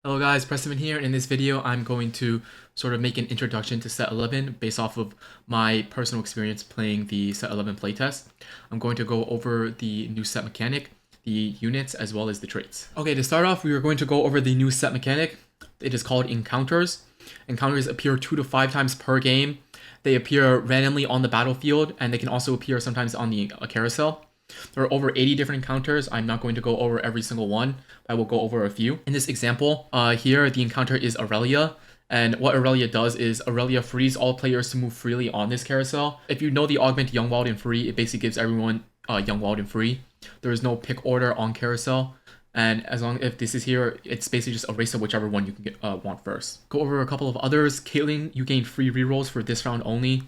Hello guys, Preston here. In this video, I'm going to sort of make an introduction to set 11 based off of my personal experience playing the set 11 playtest. I'm going to go over the new set mechanic, the units, as well as the traits. Okay, to start off, we are going to go over the new set mechanic. It is called Encounters. Encounters appear 2 to 5 times per game. They appear randomly on the battlefield, and they can also appear sometimes on the carousel. There are over 80 different encounters. I'm not going to go over every single one, but I will go over a few. In this example, here the encounter is Aurelia. And what Aurelia does is Aurelia frees all players to move freely on this carousel. If you know the augment Young, Wild, and Free, it basically gives everyone Young, Wild, and Free. There is no pick order on carousel. And as long if this is here, it's basically just erase whichever one you can want first. Go over a couple of others. Caitlyn, you gain free rerolls for this round only.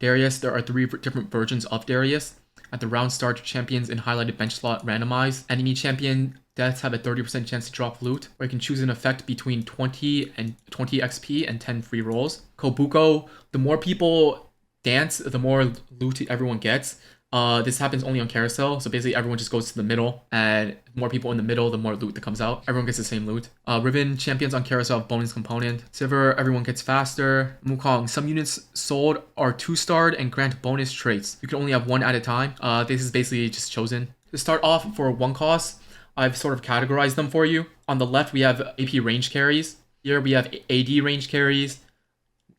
Darius, there are 3 different versions of Darius. At the round start, champions in highlighted bench slot randomize. Enemy champion deaths have a 30% chance to drop loot, or you can choose an effect between 20 XP and 10 free rolls. Kobuko, the more people dance, the more loot everyone gets. This happens only on carousel, so basically everyone just goes to the middle, and more people in the middle, the more loot that comes out. Everyone gets the same loot. Riven, champions on carousel have bonus component. Sivir, everyone gets faster. Mukong, some units sold are 2-starred and grant bonus traits. You can only have one at a time. This is basically just chosen. To start off for 1 cost, I've sort of categorized them for you. On the left, we have AP range carries. Here we have AD range carries.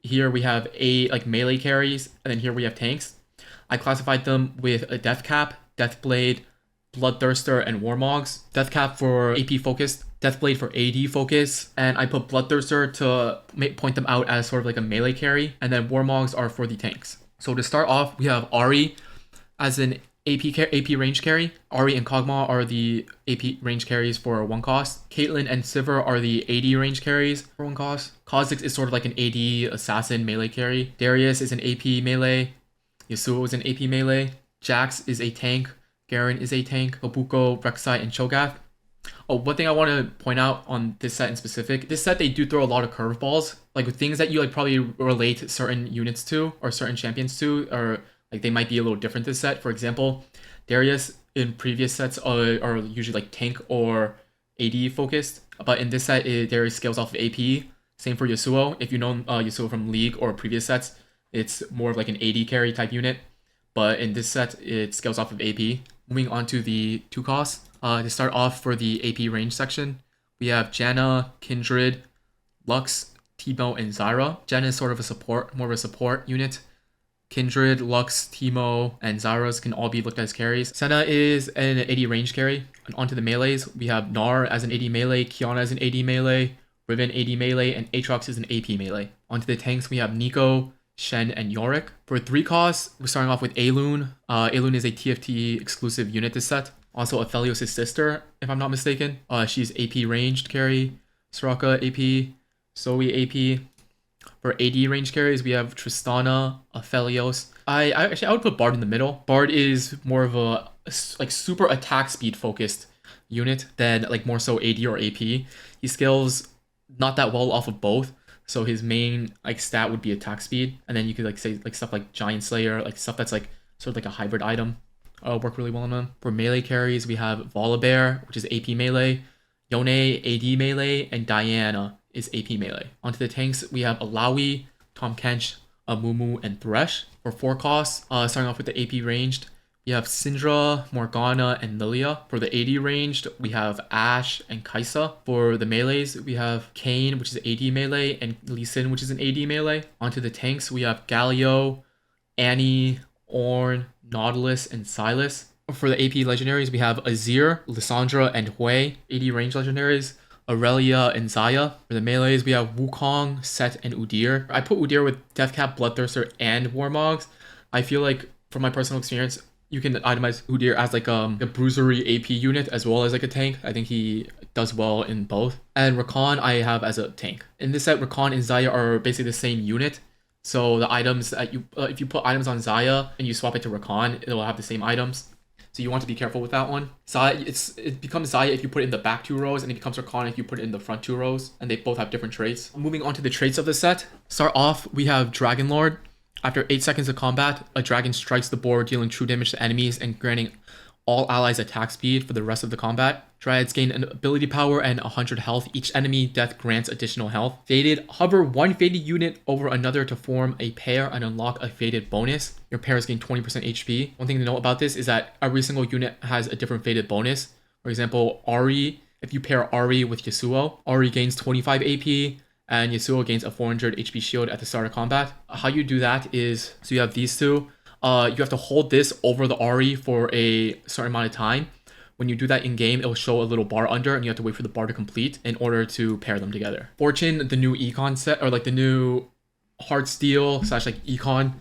Here we have melee carries, and then here we have tanks. I classified them with a Deathcap, Deathblade, Bloodthirster, and Warmogs. Deathcap for AP focus, Deathblade for AD focus, and I put Bloodthirster to point them out as sort of like a melee carry, and then Warmogs are for the tanks. So to start off, we have Ahri as an AP range carry. Ahri and Kog'Maw are the AP range carries for 1 cost. Caitlyn and Sivir are the AD range carries for 1 cost. Kha'Zix is sort of like an AD assassin melee carry. Darius is an AP melee. Yasuo is an AP melee. Jax is a tank. Garen is a tank. Kobuko, Rek'Sai, and Cho'Gath. Oh, one thing I want to point out on this set in specific, this set they do throw a lot of curveballs, like with things that you probably relate certain units to or certain champions to, or they might be a little different this set. For example, Darius in previous sets are usually tank or AD focused, but in this set Darius scales off of AP. Same for Yasuo. If you know Yasuo from League or previous sets, it's more of an AD carry type unit, but in this set, it scales off of AP. Moving on to the 2 costs. To start off for the AP range section, we have Janna, Kindred, Lux, Teemo, and Zyra. Janna is sort of a support, more of a support unit. Kindred, Lux, Teemo, and Zyra's can all be looked at as carries. Senna is an AD range carry. And onto the melees, we have Gnar as an AD melee, Qiyana as an AD melee, Riven AD melee, and Aatrox is an AP melee. Onto the tanks, we have Neeko, Shen, and Yorick. For 3 costs, we're starting off with Aelun. Aelun is a TFT exclusive unit this set. Also Aphelios' sister, if I'm not mistaken. She's AP ranged carry. Soraka AP. Zoe AP. For AD range carries, we have Tristana, Aphelios. I would put Bard in the middle. Bard is more of a super attack speed focused unit than more so AD or AP. He scales not that well off of both. So his main stat would be attack speed, and then you could say stuff like Giant Slayer, stuff that's sort of a hybrid item, work really well on them. For melee carries, we have Volibear, which is AP melee, Yone AD melee, and Diana is AP melee. Onto the tanks, we have Alawi, Tahm Kench, Amumu, and Thresh. For 4 costs, starting off with the AP ranged, we have Syndra, Morgana, and Lilia. For the AD ranged, we have Ashe and Kai'Sa. For the melees, we have Kayn, which is AD melee, and Lee Sin, which is an AD melee. Onto the tanks, we have Galio, Annie, Ornn, Nautilus, and Sylas. For the AP legendaries, we have Azir, Lissandra, and Hui. AD range legendaries, Aurelia, and Xayah. For the melees, we have Wukong, Set, and Udyr. I put Udyr with Deathcap, Bloodthirster, and Warmogs. I feel like, from my personal experience, you can itemize Udyr as a bruisery AP unit as well as a tank. I think he does well in both. And Rakan I have as a tank. In this set, Rakan and Xayah are basically the same unit. So the items that if you put items on Xayah and you swap it to Rakan, it will have the same items. So you want to be careful with that one. Xayah, it becomes Xayah if you put it in the back 2 rows, and it becomes Rakan if you put it in the front 2 rows. And they both have different traits. Moving on to the traits of the set. Start off, we have Dragon Lord. After 8 seconds of combat, a dragon strikes the board, dealing true damage to enemies and granting all allies attack speed for the rest of the combat. Dryads gain an ability power and 100 health. Each enemy death grants additional health. Faded, hover one faded unit over another to form a pair and unlock a faded bonus. Your pairs gain 20% HP. One thing to know about this is that every single unit has a different faded bonus. For example, Ari, if you pair Ari with Yasuo, Ari gains 25 AP and Yasuo gains a 400 HP shield at the start of combat. How you do that is, so you have these two. You have to hold this over the Ari for a certain amount of time. When you do that in game, it will show a little bar under, and you have to wait for the bar to complete in order to pair them together. Fortune, the new econ set, or like the new hard steel / like econ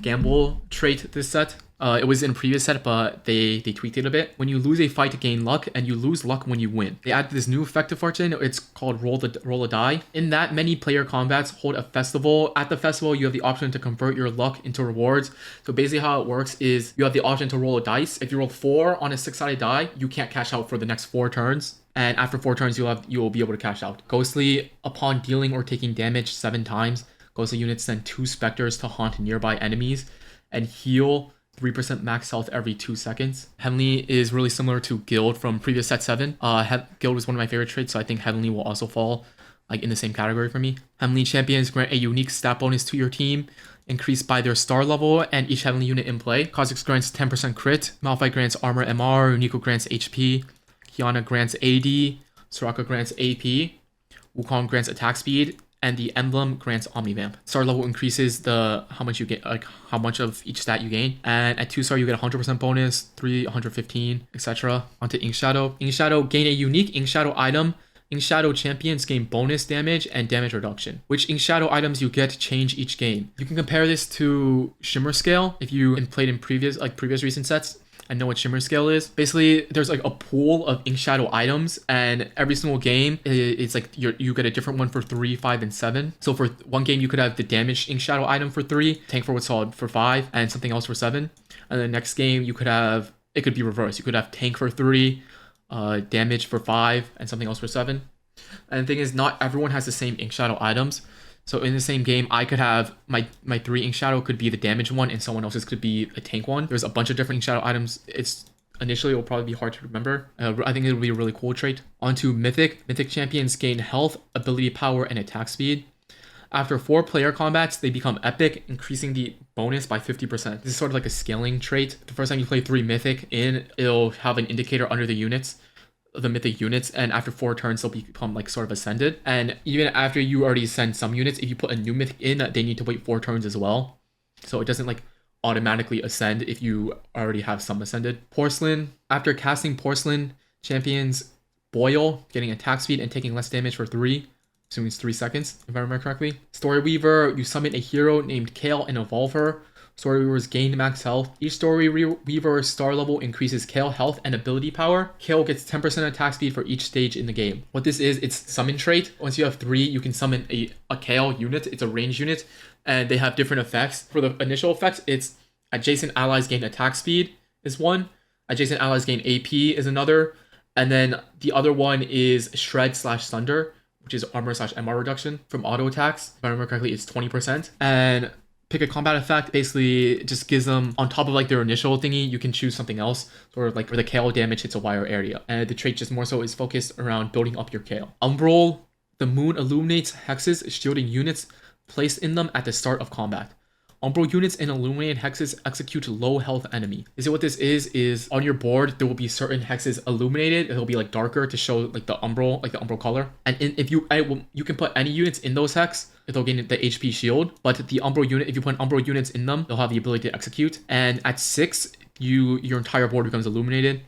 gamble trait this set. It was in a previous set, but they tweaked it a bit. When you lose a fight, gain luck, and you lose luck when you win. They added this new effect to Fortune. It's called roll a die. In that, many player combats hold a festival. At the festival, you have the option to convert your luck into rewards. So basically how it works is you have the option to roll a dice. If you roll 4 on a 6-sided die, you can't cash out for the next 4 turns. And after 4 turns, you will be able to cash out. Ghostly, upon dealing or taking damage 7 times, Ghostly units send 2 specters to haunt nearby enemies and heal 3% max health every 2 seconds. Heavenly is really similar to Guild from previous set 7. Guild was one of my favorite traits, so I think Heavenly will also fall like in the same category for me. Heavenly champions grant a unique stat bonus to your team, increased by their star level and each Heavenly unit in play. Kha'Zix grants 10% crit, Malphite grants armor MR, Unico grants HP, Kiana grants AD, Soraka grants AP, Wukong grants attack speed, and the emblem grants Omnivamp. Star level increases the how much you get, like how much of each stat you gain. And at 2 star you get 100% bonus, 3 115, etc. Onto Ink Shadow. Ink Shadow, gain a unique Ink Shadow item. Ink Shadow champions gain bonus damage and damage reduction. Which Ink Shadow items you get change each game. You can compare this to Shimmer Scale if you played in previous recent sets. I know what Shimmer Scale is. Basically, there's like a pool of Ink Shadow items, and every single game, it's like you get a different one for 3, 5, and 7. So for one game, you could have the damaged Ink Shadow item for 3, Tank for What's Solid for 5, and something else for 7. And the next game, you could have, it could be reversed. You could have Tank for 3, damage for 5, and something else for 7. And the thing is, not everyone has the same Ink Shadow items. So in the same game, I could have my 3 Ink Shadow could be the damage one, and someone else's could be a tank one. There's a bunch of different Ink Shadow items. Initially, it will probably be hard to remember. I think it'll be a really cool trait. Onto Mythic. Mythic champions gain health, ability power, and attack speed. After 4 player combats, they become epic, increasing the bonus by 50%. This is sort of like a scaling trait. The first time you play 3 Mythic it'll have an indicator under the units, the Mythic units, and after 4 turns they'll become like sort of ascended. And even after you already send some units, if you put a new Mythic in, they need to wait 4 turns as well. So it doesn't like automatically ascend if you already have some ascended. Porcelain, after casting Porcelain, champions boil, getting attack speed and taking less damage for 3. Assuming it's 3 seconds, if I remember correctly. Story Weaver, you summon a hero named Kale and evolve her. Story Weavers gain max health. Each Story Weaver star level increases Kale health and ability power. Kale gets 10% attack speed for each stage in the game. What this is, it's summon trait. Once you have 3, you can summon a Kale unit. It's a range unit, and they have different effects. For the initial effects, it's adjacent allies gain attack speed is one. Adjacent allies gain AP is another. And then the other one is Shred / Thunder, which is armor / MR reduction from auto attacks. If I remember correctly, it's 20%. And pick a combat effect, basically it just gives them, on top of like their initial thingy, you can choose something else, sort of like where the Kale damage hits a wider area. And the trait just more so is focused around building up your Kale. Umbral, the moon illuminates hexes, shielding units placed in them at the start of combat. Umbral units and illuminated hexes execute low health enemy. Is it what this is on your board, there will be certain hexes illuminated. It'll be like darker to show like the umbral color. And if you can put any units in those hex, it'll gain the HP shield. But the umbral unit, if you put umbral units in them, they'll have the ability to execute. And at 6, your entire board becomes illuminated.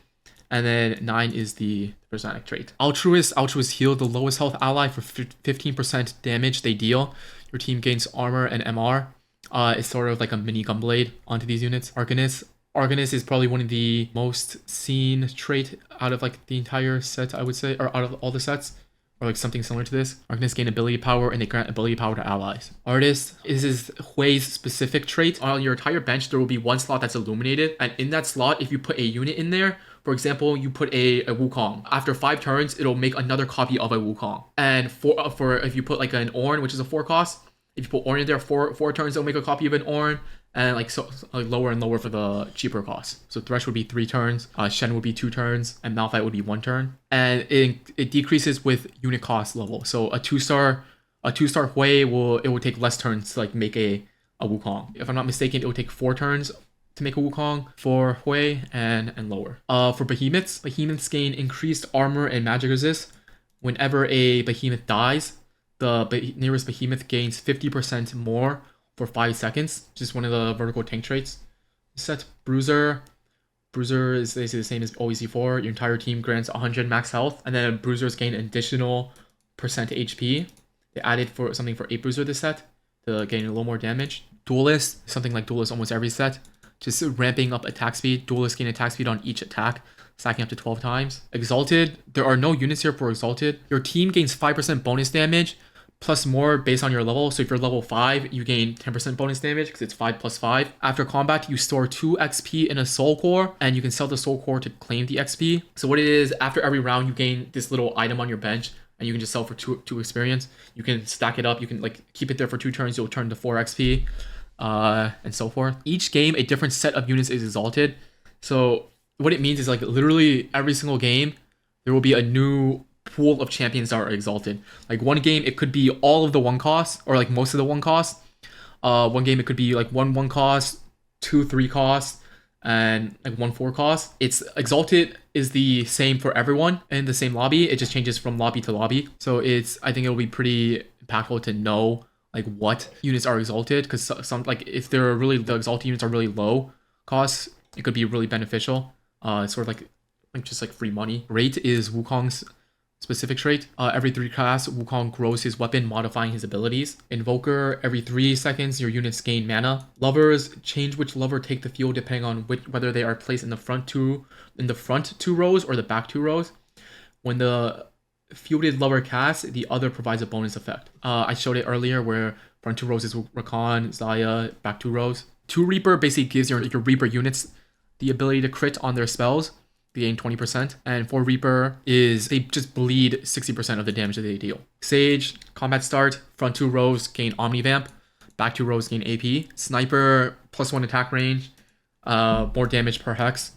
And then 9 is the Personic trait. Altruist heal the lowest health ally for 15% damage they deal. Your team gains armor and MR. It's sort of like a mini gunblade onto these units. Arcanist is probably one of the most seen trait out of like the entire set, I would say, or out of all the sets, or like something similar to this. Arcanists gain ability power and they grant ability power to allies. Artist, this is Hui's specific trait. On your entire bench, there will be 1 slot that's illuminated, and in that slot, if you put a unit in there, for example, you put a Wukong. After 5 turns, it'll make another copy of a Wukong. And for if you put like an Ornn, which is a 4 cost, if you put Ornn in there 4 turns, it'll make a copy of an Ornn. and like lower and lower for the cheaper costs. So Thresh would be 3 turns, Shen would be 2 turns, and Malphite would be 1 turn. And it decreases with unit cost level. So a 2-star Hui will take less turns to like make a Wukong. If I'm not mistaken, it would take 4 turns to make a Wukong for Hui and lower. For behemoths gain increased armor and magic resist. Whenever a behemoth dies, the nearest behemoth gains 50% more for 5 seconds. Just one of the vertical tank traits. Set Bruiser is basically the same as OEC4. Your entire team grants 100 max health, and then Bruisers gain additional percent HP. They added for something for 8 Bruiser this set to gain a little more damage. Duelist, something like Duelist almost every set. Just ramping up attack speed. Duelist gain attack speed on each attack, stacking up to 12 times. Exalted, there are no units here for Exalted. Your team gains 5% bonus damage, plus more based on your level. So if you're level 5, you gain 10% bonus damage because it's 5 plus 5. After combat, you store 2 XP in a soul core, and you can sell the soul core to claim the XP. So what it is, after every round, you gain this little item on your bench, and you can just sell for 2 experience. You can stack it up. You can like keep it there for 2 turns. You'll turn to 4 XP, and so forth. Each game, a different set of units is exalted. So what it means is like literally every single game, there will be a new pool of champions that are exalted. Like one game, it could be all of the 1 cost, or like most of the 1 cost. One game, it could be like 1 cost, 2 3 cost, and like 1 4 cost. It's exalted is the same for everyone in the same lobby. It just changes from lobby to lobby. So I think it'll be pretty impactful to know like what units are exalted, because some like if they're really, the exalted units are really low costs, it could be really beneficial. It's sort of like just like free money. Rate is Wukong's specific trait. Every 3 casts, Wukong grows his weapon, modifying his abilities. Invoker, every 3 seconds, your units gain mana. Lovers, change which lover take the field depending on whether they are placed in the front two rows or the back 2 rows. When the fielded lover casts, the other provides a bonus effect. I showed it earlier where front 2 rows is Rakan, Zaya, back 2 rows. 2 Reaper basically gives your Reaper units the ability to crit on their spells. They gain 20%. And 4 Reaper is they just bleed 60% of the damage that they deal. Sage, combat start, front 2 rows gain Omnivamp, back 2 rows gain AP. Sniper, +1 attack range, more damage per hex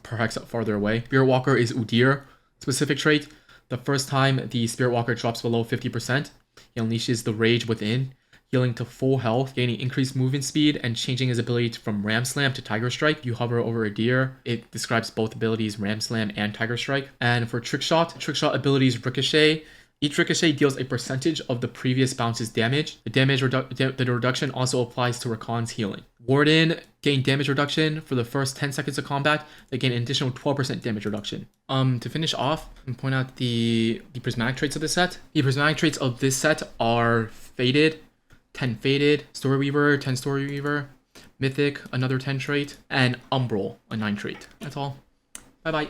farther away. Spirit Walker is Udyr specific trait. The first time the Spirit Walker drops below 50%, he unleashes the Rage within, healing to full health, gaining increased movement speed, and changing his ability from Ram Slam to Tiger Strike. You hover over a deer. It describes both abilities, Ram Slam and Tiger Strike. And for Trick Shot abilities Ricochet. Each Ricochet deals a percentage of the previous bounce's damage. The reduction also applies to Rakan's healing. Warden, gain damage reduction for the first 10 seconds of combat. They gain an additional 12% damage reduction. To finish off, and point out the prismatic traits of this set. The prismatic traits of this set are Faded, 10 Faded, Story Weaver, 10 Story Weaver, Mythic, another 10 trait, and Umbral, a 9 trait. That's all. Bye bye.